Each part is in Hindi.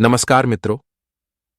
नमस्कार मित्रों।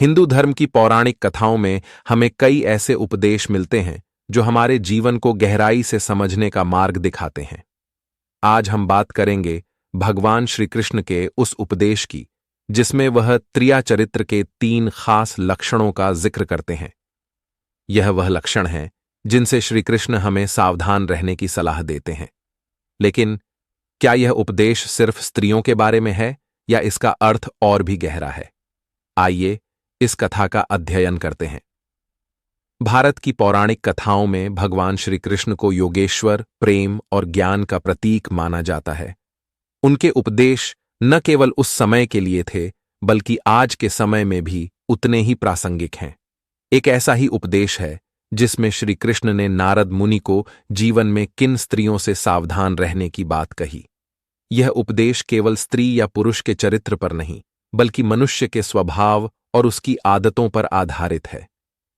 हिंदू धर्म की पौराणिक कथाओं में हमें कई ऐसे उपदेश मिलते हैं जो हमारे जीवन को गहराई से समझने का मार्ग दिखाते हैं। आज हम बात करेंगे भगवान श्री कृष्ण के उस उपदेश की जिसमें वह त्रिया चरित्र के 3 खास लक्षणों का जिक्र करते हैं। यह वह लक्षण हैं जिनसे श्री कृष्ण हमें सावधान रहने की सलाह देते हैं। लेकिन क्या यह उपदेश सिर्फ स्त्रियों के बारे में है या इसका अर्थ और भी गहरा है? आइए इस कथा का अध्ययन करते हैं। भारत की पौराणिक कथाओं में भगवान श्री कृष्ण को योगेश्वर, प्रेम और ज्ञान का प्रतीक माना जाता है। उनके उपदेश न केवल उस समय के लिए थे बल्कि आज के समय में भी उतने ही प्रासंगिक हैं। एक ऐसा ही उपदेश है जिसमें श्री कृष्ण ने नारद मुनि को जीवन में किन स्त्रियों से सावधान रहने की बात कही। यह उपदेश केवल स्त्री या पुरुष के चरित्र पर नहीं बल्कि मनुष्य के स्वभाव और उसकी आदतों पर आधारित है।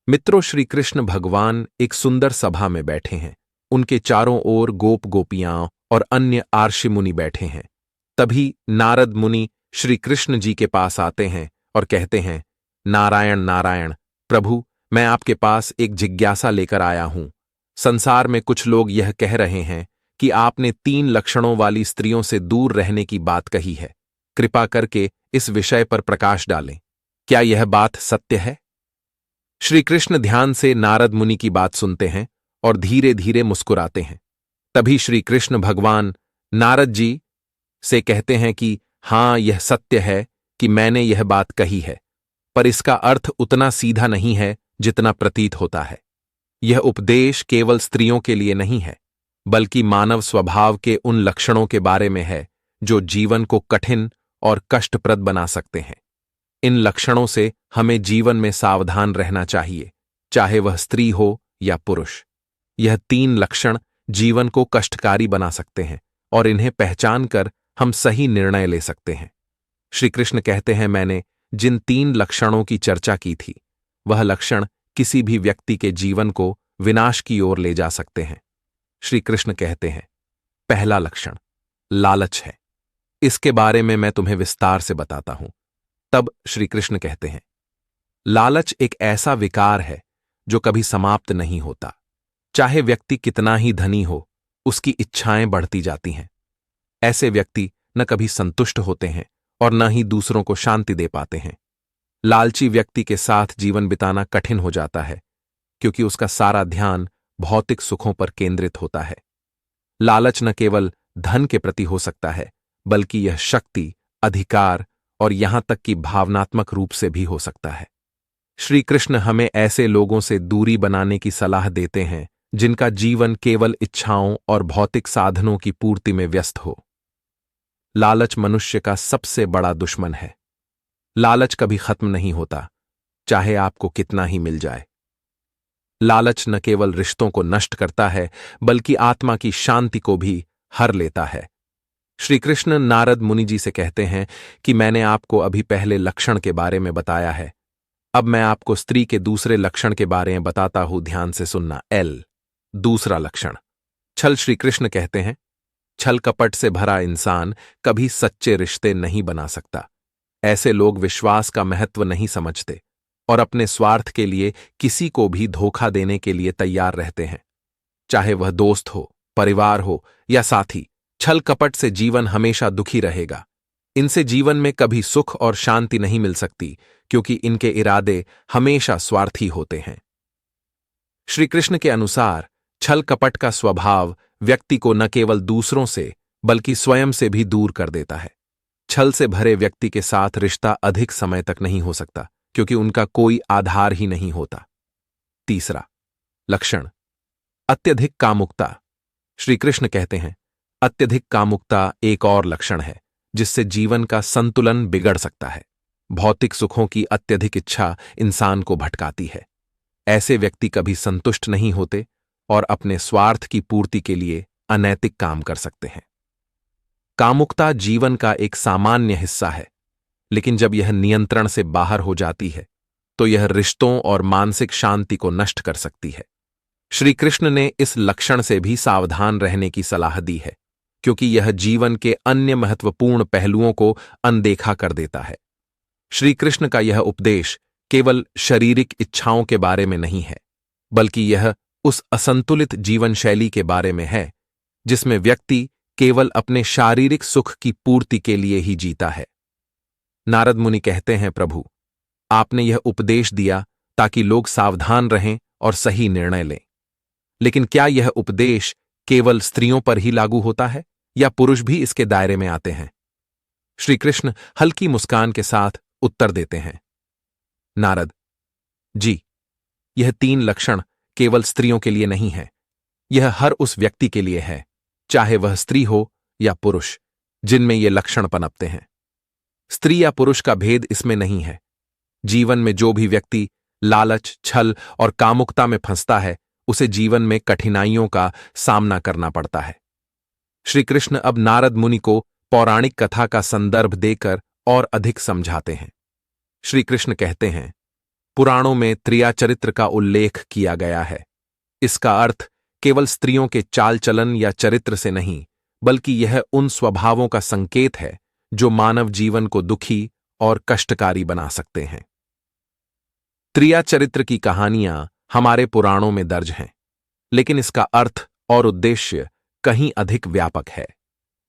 मित्रों, श्री कृष्ण भगवान एक सुंदर सभा में बैठे हैं। उनके चारों ओर गोप गोपियां और अन्य आर्षि मुनि बैठे हैं। तभी नारद मुनि श्री कृष्ण जी के पास आते हैं और कहते हैं, नारायण नारायण प्रभु, मैं आपके पास एक जिज्ञासा लेकर आया हूं। संसार में कुछ लोग यह कह रहे हैं कि आपने 3 लक्षणों वाली स्त्रियों से दूर रहने की बात कही है। कृपा करके इस विषय पर प्रकाश डालें। क्या यह बात सत्य है? श्री कृष्ण ध्यान से नारद मुनि की बात सुनते हैं और धीरे धीरे मुस्कुराते हैं। तभी श्री कृष्ण भगवान नारद जी से कहते हैं कि हां, यह सत्य है कि मैंने यह बात कही है, पर इसका अर्थ उतना सीधा नहीं है जितना प्रतीत होता है। यह उपदेश केवल स्त्रियों के लिए नहीं है बल्कि मानव स्वभाव के उन लक्षणों के बारे में है जो जीवन को कठिन और कष्टप्रद बना सकते हैं। इन लक्षणों से हमें जीवन में सावधान रहना चाहिए, चाहे वह स्त्री हो या पुरुष। यह 3 लक्षण जीवन को कष्टकारी बना सकते हैं और इन्हें पहचान कर हम सही निर्णय ले सकते हैं। श्री कृष्ण कहते हैं, मैंने जिन 3 लक्षणों की चर्चा की थी वह लक्षण किसी भी व्यक्ति के जीवन को विनाश की ओर ले जा सकते हैं। श्री कृष्ण कहते हैं, पहला लक्षण लालच है। इसके बारे में मैं तुम्हें विस्तार से बताता हूं। तब श्री कृष्ण कहते हैं, लालच एक ऐसा विकार है जो कभी समाप्त नहीं होता। चाहे व्यक्ति कितना ही धनी हो, उसकी इच्छाएं बढ़ती जाती हैं। ऐसे व्यक्ति न कभी संतुष्ट होते हैं और न ही दूसरों को शांति दे पाते हैं। लालची व्यक्ति के साथ जीवन बिताना कठिन हो जाता है क्योंकि उसका सारा ध्यान भौतिक सुखों पर केंद्रित होता है। लालच न केवल धन के प्रति हो सकता है बल्कि यह शक्ति, अधिकार और यहां तक कि भावनात्मक रूप से भी हो सकता है। श्री कृष्ण हमें ऐसे लोगों से दूरी बनाने की सलाह देते हैं जिनका जीवन केवल इच्छाओं और भौतिक साधनों की पूर्ति में व्यस्त हो। लालच मनुष्य का सबसे बड़ा दुश्मन है। लालच कभी खत्म नहीं होता, चाहे आपको कितना ही मिल जाए। लालच न केवल रिश्तों को नष्ट करता है बल्कि आत्मा की शांति को भी हर लेता है। श्री कृष्ण नारद मुनि जी से कहते हैं कि मैंने आपको अभी पहले लक्षण के बारे में बताया है। अब मैं आपको स्त्री के दूसरे लक्षण के बारे में बताता हूं, ध्यान से सुनना। दूसरा लक्षण छल। श्री कृष्ण कहते हैं, छल कपट से भरा इंसान कभी सच्चे रिश्ते नहीं बना सकता। ऐसे लोग विश्वास का महत्व नहीं समझते और अपने स्वार्थ के लिए किसी को भी धोखा देने के लिए तैयार रहते हैं, चाहे वह दोस्त हो, परिवार हो या साथी। छल कपट से जीवन हमेशा दुखी रहेगा। इनसे जीवन में कभी सुख और शांति नहीं मिल सकती क्योंकि इनके इरादे हमेशा स्वार्थी होते हैं। श्री कृष्ण के अनुसार छल कपट का स्वभाव व्यक्ति को न केवल दूसरों से बल्कि स्वयं से भी दूर कर देता है। छल से भरे व्यक्ति के साथ रिश्ता अधिक समय तक नहीं हो सकता क्योंकि उनका कोई आधार ही नहीं होता। तीसरा लक्षण अत्यधिक कामुकता। श्री कृष्ण कहते हैं, अत्यधिक कामुकता एक और लक्षण है जिससे जीवन का संतुलन बिगड़ सकता है। भौतिक सुखों की अत्यधिक इच्छा इंसान को भटकाती है। ऐसे व्यक्ति कभी संतुष्ट नहीं होते और अपने स्वार्थ की पूर्ति के लिए अनैतिक काम कर सकते हैं। कामुकता जीवन का एक सामान्य हिस्सा है, लेकिन जब यह नियंत्रण से बाहर हो जाती है तो यह रिश्तों और मानसिक शांति को नष्ट कर सकती है। श्री कृष्ण ने इस लक्षण से भी सावधान रहने की सलाह दी है क्योंकि यह जीवन के अन्य महत्वपूर्ण पहलुओं को अनदेखा कर देता है। श्री कृष्ण का यह उपदेश केवल शारीरिक इच्छाओं के बारे में नहीं है, बल्कि यह उस असंतुलित जीवन शैली के बारे में है जिसमें व्यक्ति केवल अपने शारीरिक सुख की पूर्ति के लिए ही जीता है। नारद मुनि कहते हैं, प्रभु, आपने यह उपदेश दिया ताकि लोग सावधान रहें और सही निर्णय लें। लेकिन क्या यह उपदेश केवल स्त्रियों पर ही लागू होता है या पुरुष भी इसके दायरे में आते हैं? श्री कृष्ण हल्की मुस्कान के साथ उत्तर देते हैं, नारद जी, यह 3 लक्षण केवल स्त्रियों के लिए नहीं है, यह हर उस व्यक्ति के लिए है, चाहे वह स्त्री हो या पुरुष, जिनमें ये लक्षण पनपते हैं। स्त्री या पुरुष का भेद इसमें नहीं है। जीवन में जो भी व्यक्ति लालच, छल और कामुकता में फंसता है, उसे जीवन में कठिनाइयों का सामना करना पड़ता है। श्री कृष्ण अब नारद मुनि को पौराणिक कथा का संदर्भ देकर और अधिक समझाते हैं। श्री कृष्ण कहते हैं, पुराणों में त्रिया चरित्र का उल्लेख किया गया है। इसका अर्थ केवल स्त्रियों के चाल चलन या चरित्र से नहीं, बल्कि यह उन स्वभावों का संकेत है जो मानव जीवन को दुखी और कष्टकारी बना सकते हैं। त्रिया चरित्र की कहानियां हमारे पुराणों में दर्ज हैं, लेकिन इसका अर्थ और उद्देश्य कहीं अधिक व्यापक है।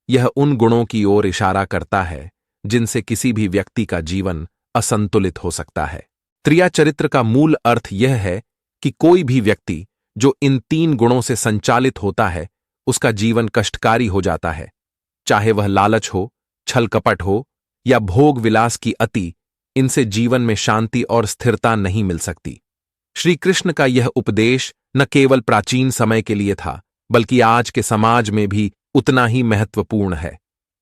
यह उन गुणों की ओर इशारा करता है जिनसे किसी भी व्यक्ति का जीवन असंतुलित हो सकता है। त्रिया चरित्र का मूल अर्थ यह है कि कोई भी व्यक्ति जो इन 3 गुणों से संचालित होता है, उसका जीवन कष्टकारी हो जाता है, चाहे वह लालच हो, छल कपट हो या भोग विलास की अति। इनसे जीवन में शांति और स्थिरता नहीं मिल सकती। श्री कृष्ण का यह उपदेश न केवल प्राचीन समय के लिए था, बल्कि आज के समाज में भी उतना ही महत्वपूर्ण है।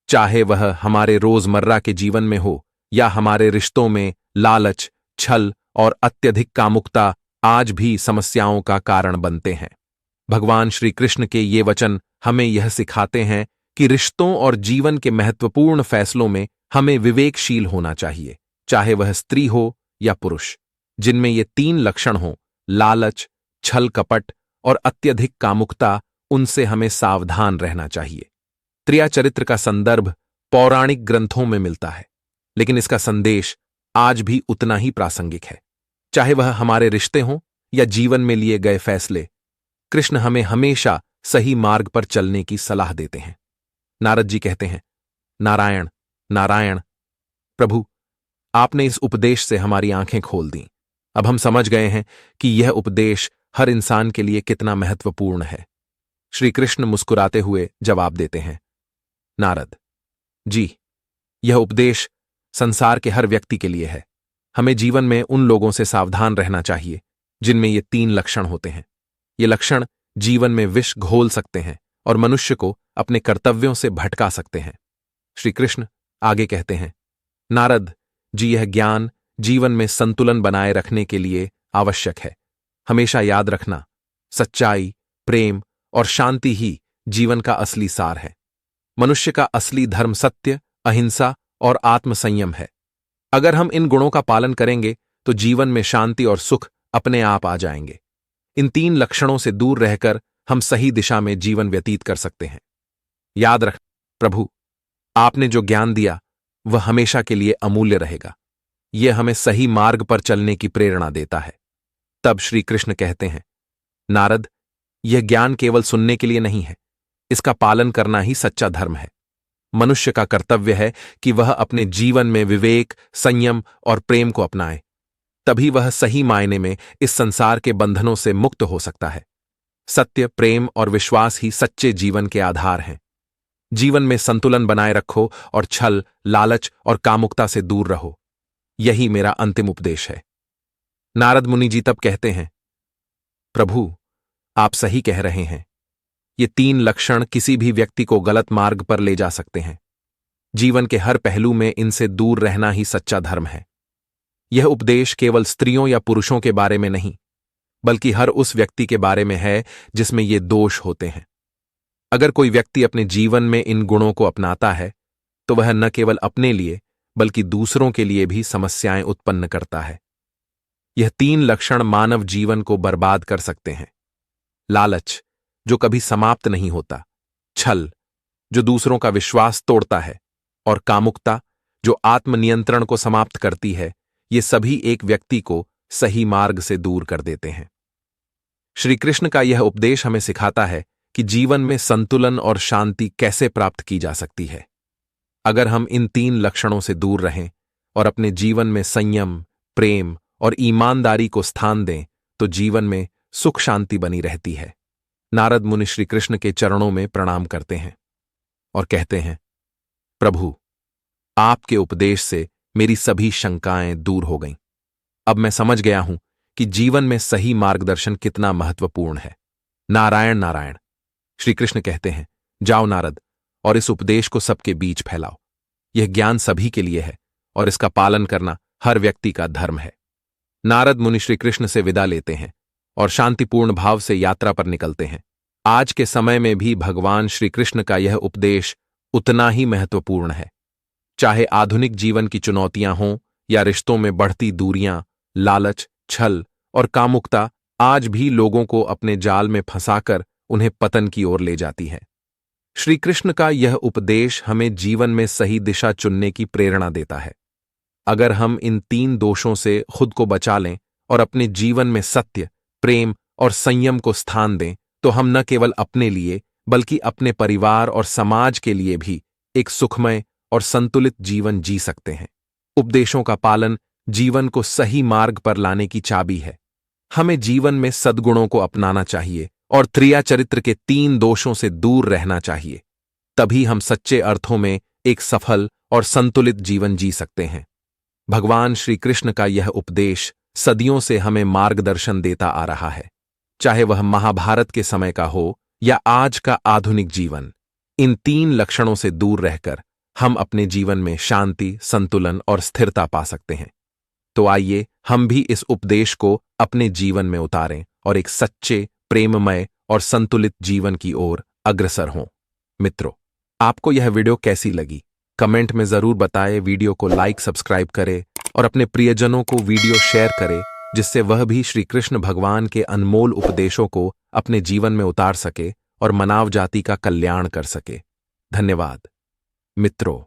चाहे वह हमारे रोजमर्रा के जीवन में हो या हमारे रिश्तों में, लालच, छल और अत्यधिक कामुकता आज भी समस्याओं का कारण बनते हैं। भगवान श्री कृष्ण के ये वचन हमें यह सिखाते हैं कि रिश्तों और जीवन के महत्वपूर्ण फैसलों में हमें विवेकशील होना चाहिए, चाहे वह स्त्री हो या पुरुष। जिनमें ये 3 लक्षण हों, लालच, छल कपट और अत्यधिक कामुकता, उनसे हमें सावधान रहना चाहिए। त्रिया चरित्र का संदर्भ पौराणिक ग्रंथों में मिलता है, लेकिन इसका संदेश आज भी उतना ही प्रासंगिक है। चाहे वह हमारे रिश्ते हों या जीवन में लिए गए फैसले, कृष्ण हमें हमेशा सही मार्ग पर चलने की सलाह देते हैं। नारद जी कहते हैं, नारायण नारायण, प्रभु, आपने इस उपदेश से हमारी आंखें खोल दी। अब हम समझ गए हैं कि यह उपदेश हर इंसान के लिए कितना महत्वपूर्ण है। श्री कृष्ण मुस्कुराते हुए जवाब देते हैं, नारद जी, यह उपदेश संसार के हर व्यक्ति के लिए है। हमें जीवन में उन लोगों से सावधान रहना चाहिए जिनमें ये 3 लक्षण होते हैं। ये लक्षण जीवन में विष घोल सकते हैं और मनुष्य को अपने कर्तव्यों से भटका सकते हैं। श्री कृष्ण आगे कहते हैं, नारद जी, यह ज्ञान जीवन में संतुलन बनाए रखने के लिए आवश्यक है। हमेशा याद रखना, सच्चाई, प्रेम और शांति ही जीवन का असली सार है। मनुष्य का असली धर्म सत्य, अहिंसा और आत्मसंयम है। अगर हम इन गुणों का पालन करेंगे तो जीवन में शांति और सुख अपने आप आ जाएंगे। इन 3 लक्षणों से दूर रहकर हम सही दिशा में जीवन व्यतीत कर सकते हैं। याद रख प्रभु, आपने जो ज्ञान दिया वह हमेशा के लिए अमूल्य रहेगा। यह हमें सही मार्ग पर चलने की प्रेरणा देता है। तब श्री कृष्ण कहते हैं, नारद, यह ज्ञान केवल सुनने के लिए नहीं है, इसका पालन करना ही सच्चा धर्म है। मनुष्य का कर्तव्य है कि वह अपने जीवन में विवेक, संयम और प्रेम को अपनाए। तभी वह सही मायने में इस संसार के बंधनों से मुक्त हो सकता है। सत्य, प्रेम और विश्वास ही सच्चे जीवन के आधार हैं। जीवन में संतुलन बनाए रखो और छल, लालच और कामुकता से दूर रहो। यही मेरा अंतिम उपदेश है। नारद मुनि जी तब कहते हैं, प्रभु, आप सही कह रहे हैं। ये 3 लक्षण किसी भी व्यक्ति को गलत मार्ग पर ले जा सकते हैं। जीवन के हर पहलू में इनसे दूर रहना ही सच्चा धर्म है। यह उपदेश केवल स्त्रियों या पुरुषों के बारे में नहीं, बल्कि हर उस व्यक्ति के बारे में है जिसमें ये दोष होते हैं। अगर कोई व्यक्ति अपने जीवन में इन गुणों को अपनाता है तो वह न केवल अपने लिए बल्कि दूसरों के लिए भी समस्याएं उत्पन्न करता है। यह 3 लक्षण मानव जीवन को बर्बाद कर सकते हैं। लालच, जो कभी समाप्त नहीं होता, छल, जो दूसरों का विश्वास तोड़ता है, और कामुकता, जो आत्मनियंत्रण को समाप्त करती है, ये सभी एक व्यक्ति को सही मार्ग से दूर कर देते हैं। श्री कृष्ण का यह उपदेश हमें सिखाता है कि जीवन में संतुलन और शांति कैसे प्राप्त की जा सकती है। अगर हम इन 3 लक्षणों से दूर रहें और अपने जीवन में संयम, प्रेम और ईमानदारी को स्थान दें, तो जीवन में सुख शांति बनी रहती है। नारद मुनि श्री कृष्ण के चरणों में प्रणाम करते हैं और कहते हैं, प्रभु, आपके उपदेश से मेरी सभी शंकाएं दूर हो गईं। अब मैं समझ गया हूं कि जीवन में सही मार्गदर्शन कितना महत्वपूर्ण है। नारायण नारायण। श्री कृष्ण कहते हैं, जाओ नारद, और इस उपदेश को सबके बीच फैलाओ। यह ज्ञान सभी के लिए है और इसका पालन करना हर व्यक्ति का धर्म है। नारद मुनि श्री कृष्ण से विदा लेते हैं और शांतिपूर्ण भाव से यात्रा पर निकलते हैं। आज के समय में भी भगवान श्री कृष्ण का यह उपदेश उतना ही महत्वपूर्ण है। चाहे आधुनिक जीवन की चुनौतियां हों या रिश्तों में बढ़ती दूरियां, लालच, छल और कामुकता आज भी लोगों को अपने जाल में फंसाकर उन्हें पतन की ओर ले जाती है। श्री कृष्ण का यह उपदेश हमें जीवन में सही दिशा चुनने की प्रेरणा देता है। अगर हम इन 3 दोषों से खुद को बचा लें और अपने जीवन में सत्य, प्रेम और संयम को स्थान दें, तो हम न केवल अपने लिए बल्कि अपने परिवार और समाज के लिए भी एक सुखमय और संतुलित जीवन जी सकते हैं। उपदेशों का पालन जीवन को सही मार्ग पर लाने की चाबी है। हमें जीवन में सद्गुणों को अपनाना चाहिए और त्रिया चरित्र के 3 दोषों से दूर रहना चाहिए। तभी हम सच्चे अर्थों में एक सफल और संतुलित जीवन जी सकते हैं। भगवान श्री कृष्ण का यह उपदेश सदियों से हमें मार्गदर्शन देता आ रहा है। चाहे वह महाभारत के समय का हो या आज का आधुनिक जीवन, इन 3 लक्षणों से दूर रहकर हम अपने जीवन में शांति, संतुलन और स्थिरता पा सकते हैं। तो आइए हम भी इस उपदेश को अपने जीवन में उतारें और एक सच्चे, प्रेममय और संतुलित जीवन की ओर अग्रसर हों। मित्रों, आपको यह वीडियो कैसी लगी? कमेंट में जरूर बताएं। वीडियो को लाइक, सब्सक्राइब करें और अपने प्रियजनों को वीडियो शेयर करें, जिससे वह भी श्री कृष्ण भगवान के अनमोल उपदेशों को अपने जीवन में उतार सके और मानव जाति का कल्याण कर सके। धन्यवाद मित्रों।